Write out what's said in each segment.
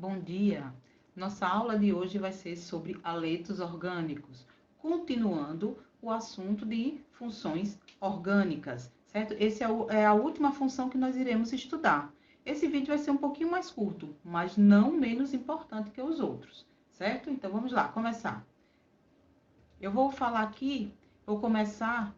bom dia. Nossa aula de hoje vai ser sobre haletos orgânicos, continuando o assunto de funções orgânicas, certo? Essa é a última função que nós iremos estudar. Esse vídeo vai ser um pouquinho mais curto, mas não menos importante que os outros, certo? Então, vamos lá, começar. Eu vou falar aqui, vou começar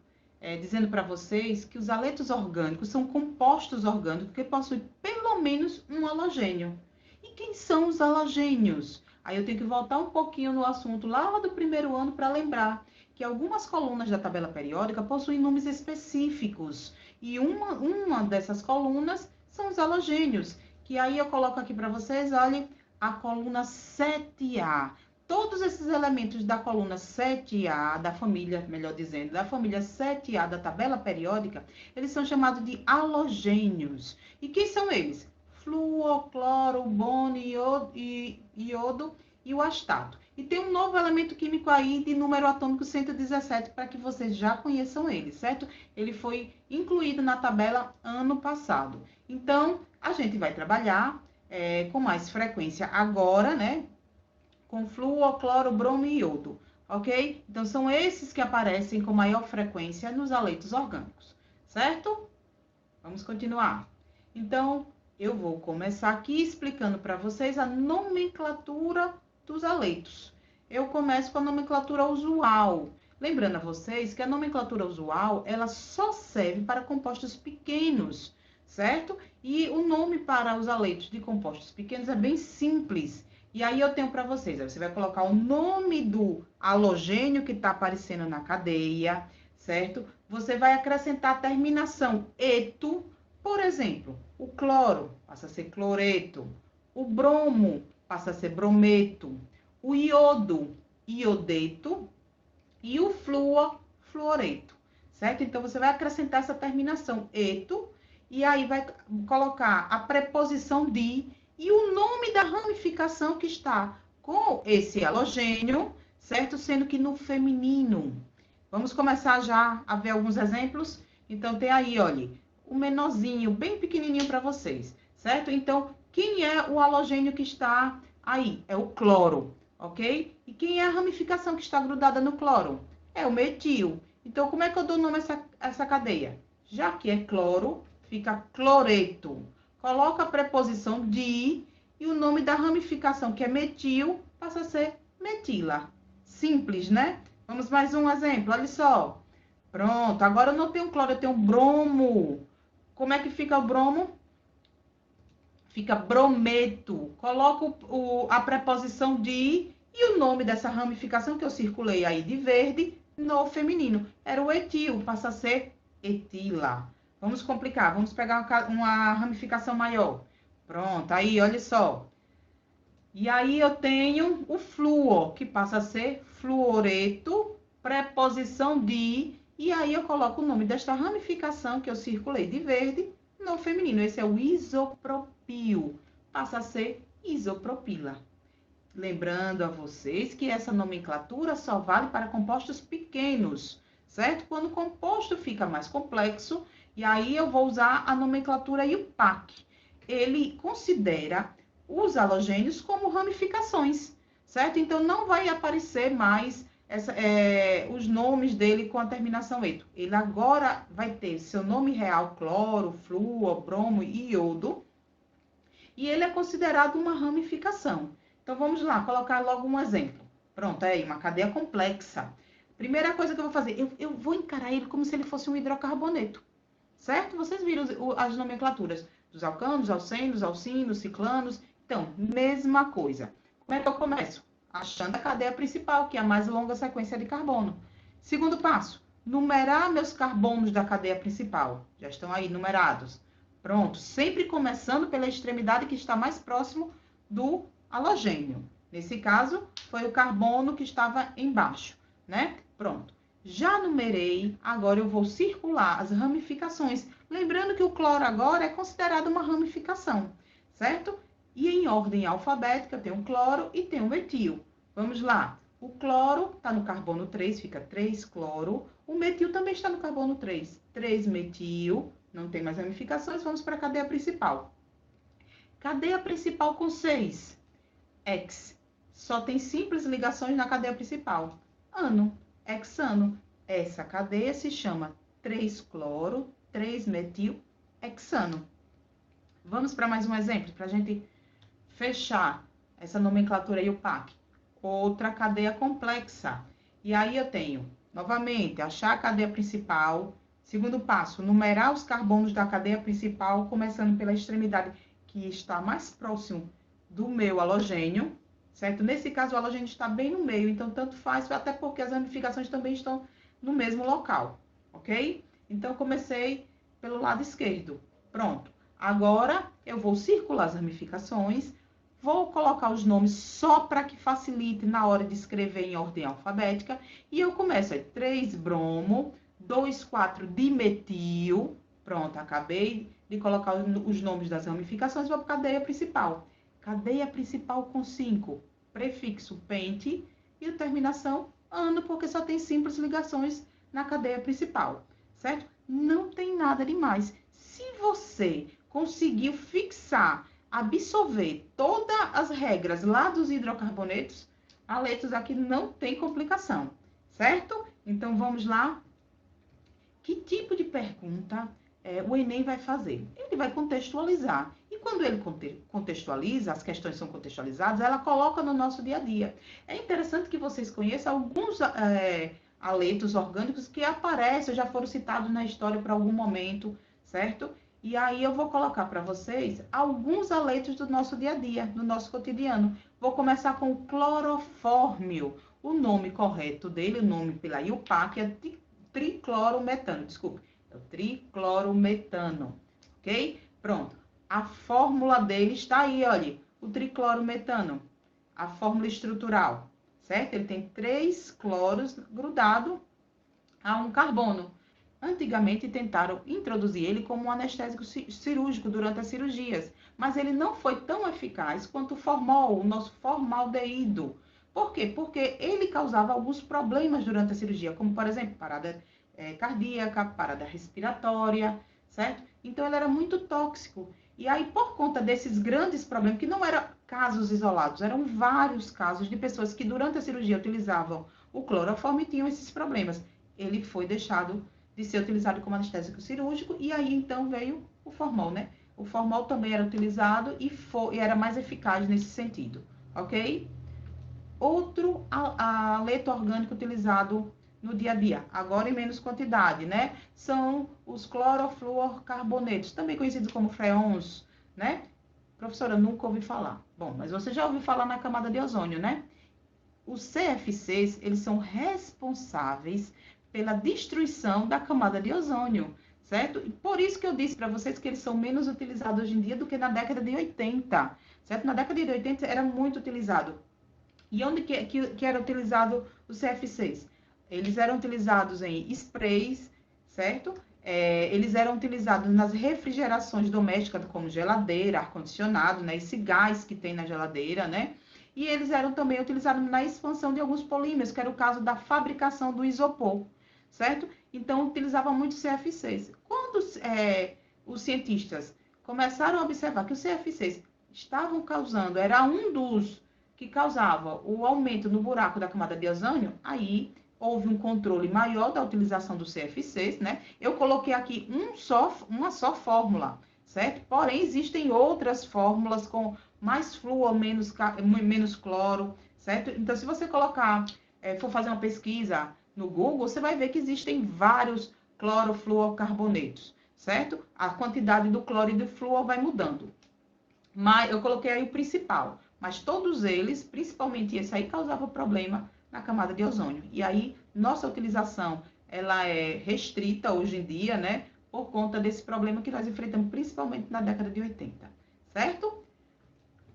dizendo para vocês que os haletos orgânicos são compostos orgânicos que possuem pelo menos um halogênio. E quem são os halogênios? Aí eu tenho que voltar um pouquinho no assunto lá do primeiro ano para lembrar que algumas colunas da tabela periódica possuem nomes específicos. E uma dessas colunas são os halogênios, que aí eu coloco aqui para vocês, olhem, a coluna 7A. Todos esses elementos da coluna 7A, da família, melhor dizendo, da família 7A da tabela periódica, eles são chamados de halogênios. E quem são eles? Flúor, cloro, bono, iodo e o astato. E tem um novo elemento químico aí de número atômico 117, para que vocês já conheçam ele, certo? Ele foi incluído na tabela ano passado. Então, a gente vai trabalhar com mais frequência agora, né? Com flúor, cloro, bromo e iodo, ok? Então, são esses que aparecem com maior frequência nos haletos orgânicos, certo? Vamos continuar. Então, eu vou começar aqui explicando para vocês a nomenclatura dos haletos. Eu começo com a nomenclatura usual. Lembrando a vocês que a nomenclatura usual, ela só serve para compostos pequenos, certo? E o nome para os haletos de compostos pequenos é bem simples. E aí eu tenho para vocês, você vai colocar o nome do halogênio que está aparecendo na cadeia, certo? Você vai acrescentar a terminação eto, por exemplo, o cloro passa a ser cloreto, o bromo passa a ser brometo, o iodo, iodeto e o flúor, fluoreto, certo? Então, você vai acrescentar essa terminação eto e aí vai colocar a preposição de e o nome da ramificação que está com esse halogênio, certo? Sendo que no feminino. Vamos começar já a ver alguns exemplos? Então, tem aí, olha, o menorzinho, bem pequenininho para vocês, certo? Então, quem é o halogênio que está aí? É o cloro, ok? E quem é a ramificação que está grudada no cloro? É o metil. Então, como é que eu dou nome a essa cadeia? Já que é cloro, fica cloreto. Coloca a preposição de e o nome da ramificação, que é metil, passa a ser metila. Simples, né? Vamos mais um exemplo, olha só. Pronto, agora eu não tenho cloro, eu tenho bromo. Como é que fica o bromo? Fica brometo. Coloco a preposição de e o nome dessa ramificação que eu circulei aí de verde no feminino. Era o etil, passa a ser etila. Vamos complicar, vamos pegar uma ramificação maior. Pronto, aí, olha só. E aí eu tenho o flúor, que passa a ser fluoreto, preposição de, e aí eu coloco o nome desta ramificação que eu circulei de verde no feminino. Esse é o isopropil, passa a ser isopropila. Lembrando a vocês que essa nomenclatura só vale para compostos pequenos, certo? Quando o composto fica mais complexo, e aí eu vou usar a nomenclatura IUPAC. Ele considera os halogênios como ramificações, certo? Então, não vai aparecer mais os nomes dele com a terminação eto. Ele agora vai ter seu nome real, cloro, flúor, bromo e iodo, e ele é considerado uma ramificação. Então, vamos lá, colocar logo um exemplo. Pronto, aí, uma cadeia complexa. Primeira coisa que eu vou fazer, eu vou encarar ele como se ele fosse um hidrocarboneto, certo? Vocês viram as nomenclaturas dos alcanos, alcenos, alcinos, ciclanos. Então, mesma coisa. Como é que eu começo? Achando a cadeia principal, que é a mais longa sequência de carbono. Segundo passo, numerar meus carbonos da cadeia principal. Já estão aí numerados. Pronto, sempre começando pela extremidade que está mais próximo do halogênio. Nesse caso, foi o carbono que estava embaixo, né? Pronto. Já numerei, agora eu vou circular as ramificações. Lembrando que o cloro agora é considerado uma ramificação, certo? E em ordem alfabética, tem o cloro e tem o metil. Vamos lá. O cloro está no carbono 3, fica 3 cloro. O metil também está no carbono 3. 3 metil, não tem mais ramificações, vamos para a cadeia principal. Cadeia principal com 6. Ex. Só tem simples ligações na cadeia principal. Ano, hexano. Essa cadeia se chama 3-cloro, 3-metil-hexano. Vamos para mais um exemplo, para a gente fechar essa nomenclatura aí, o PAC. Outra cadeia complexa. E aí eu tenho, novamente, achar a cadeia principal. Segundo passo, numerar os carbonos da cadeia principal, começando pela extremidade que está mais próximo do meu halogênio, certo? Nesse caso, o halogênio está bem no meio, então tanto faz, até porque as ramificações também estão no mesmo local, ok? Então, comecei pelo lado esquerdo. Pronto. Agora, eu vou circular as ramificações, vou colocar os nomes só para que facilite na hora de escrever em ordem alfabética. E eu começo aí, 3-bromo, 2,4-dimetil. Pronto, acabei de colocar os nomes das ramificações, vou para a cadeia principal. Cadeia principal com 5, prefixo pente e terminação ano, porque só tem simples ligações na cadeia principal, certo? Não tem nada demais. Se você conseguiu fixar, absorver todas as regras lá dos hidrocarbonetos, aletos aqui não tem complicação, certo? Então, vamos lá. Que tipo de pergunta o Enem vai fazer? Ele vai contextualizar. E quando ele contextualiza, as questões são contextualizadas, ela coloca no nosso dia a dia. É interessante que vocês conheçam alguns aletos orgânicos que aparecem, já foram citados na história para algum momento, certo? E aí eu vou colocar para vocês alguns aletos do nosso dia a dia, do nosso cotidiano. Vou começar com o clorofórmio. O nome correto dele, o nome pela IUPAC é triclorometano, desculpe, é o triclorometano, ok? Pronto, a fórmula dele está aí, olha, o triclorometano, a fórmula estrutural, certo? Ele tem 3 cloros grudado a um carbono. Antigamente tentaram introduzir ele como um anestésico cirúrgico durante as cirurgias, mas ele não foi tão eficaz quanto o formol, o nosso formaldeído. Por quê? Porque ele causava alguns problemas durante a cirurgia, como, por exemplo, parada cardíaca, parada respiratória, certo? Então, ele era muito tóxico. E aí, por conta desses grandes problemas, que não eram casos isolados, eram vários casos de pessoas que durante a cirurgia utilizavam o cloroforme e tinham esses problemas. Ele foi deixado de ser utilizado como anestésico cirúrgico, e aí, então, veio o formol, né? O formol também era utilizado e era mais eficaz nesse sentido, ok? Outro aleto orgânico utilizado no dia a dia, agora em menos quantidade, né? São os clorofluorcarbonetos, também conhecidos como freons, né? Professora, nunca ouvi falar. Bom, mas você já ouviu falar na camada de ozônio, né? Os CFCs, eles são responsáveis pela destruição da camada de ozônio, certo? E por isso que eu disse para vocês que eles são menos utilizados hoje em dia do que na década de 80, certo? Na década de 80 era muito utilizado. E onde que era utilizado os CFCs? Eles eram utilizados em sprays, certo? Eles eram utilizados nas refrigerações domésticas, como geladeira, ar-condicionado, né? Esse gás que tem na geladeira, né? E eles eram também utilizados na expansão de alguns polímeros, que era o caso da fabricação do isopor, certo? Então, utilizavam muito CFCs. Quando os cientistas começaram a observar que os CFCs estavam causando, era um dos que causava o aumento no buraco da camada de ozônio, aí houve um controle maior da utilização dos CFCs, né? Eu coloquei aqui uma só fórmula, certo? Porém, existem outras fórmulas com mais flúor, menos cloro, certo? Então, se você for fazer uma pesquisa no Google, você vai ver que existem vários clorofluorcarbonetos, certo? A quantidade do cloro e do flúor vai mudando. Mas eu coloquei aí o principal. Mas todos eles, principalmente esse aí, causava problema na camada de ozônio. E aí, nossa utilização, ela é restrita hoje em dia, né? Por conta desse problema que nós enfrentamos, principalmente na década de 80, certo?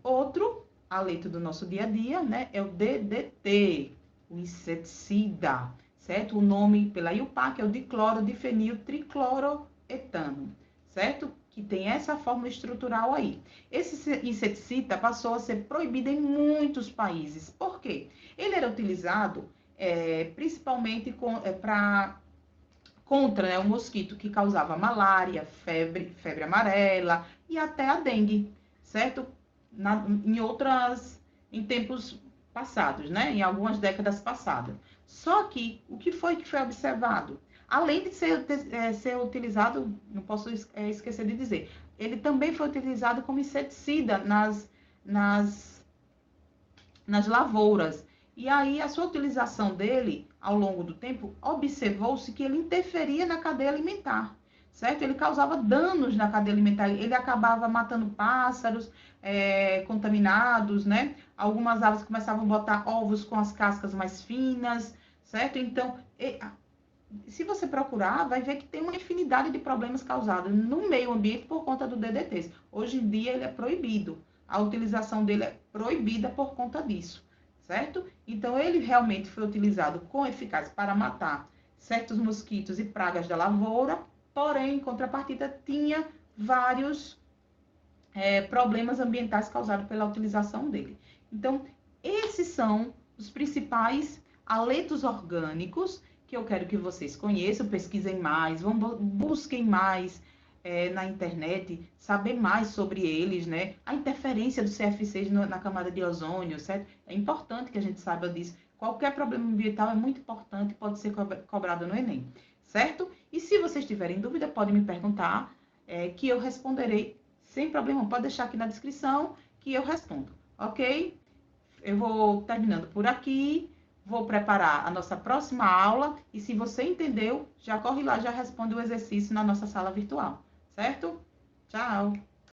Outro aleto do nosso dia a dia, né? É o DDT, o inseticida, certo? O nome pela IUPAC é o diclorodifeniltricloroetano, certo? Que tem essa forma estrutural aí. Esse inseticida passou a ser proibido em muitos países. Por quê? Ele era utilizado principalmente contra, né, o mosquito que causava malária, febre amarela e até a dengue, certo? Em outras em tempos passados, né? Em algumas décadas passadas. Só que o que foi observado? Além de ser utilizado, não posso esquecer de dizer, ele também foi utilizado como inseticida nas, nas lavouras. E aí, a sua utilização dele, ao longo do tempo, observou-se que ele interferia na cadeia alimentar, certo? Ele causava danos na cadeia alimentar, ele acabava matando pássaros contaminados, né? Algumas aves começavam a botar ovos com as cascas mais finas, certo? Então, se você procurar, vai ver que tem uma infinidade de problemas causados no meio ambiente por conta do DDT. Hoje em dia ele é proibido. A utilização dele é proibida por conta disso, certo? Então ele realmente foi utilizado com eficácia para matar certos mosquitos e pragas da lavoura, porém, em contrapartida, tinha vários problemas ambientais causados pela utilização dele. Então, esses são os principais haletos orgânicos que eu quero que vocês conheçam, pesquisem mais, busquem mais na internet, saber mais sobre eles, né? A interferência do CFCs na camada de ozônio, certo? É importante que a gente saiba disso. Qualquer problema ambiental é muito importante e pode ser cobrado no Enem, certo? E se vocês tiverem dúvida, podem me perguntar, que eu responderei sem problema. Pode deixar aqui na descrição que eu respondo, ok? Eu vou terminando por aqui. Vou preparar a nossa próxima aula e se você entendeu, já corre lá, já responde o exercício na nossa sala virtual, certo? Tchau!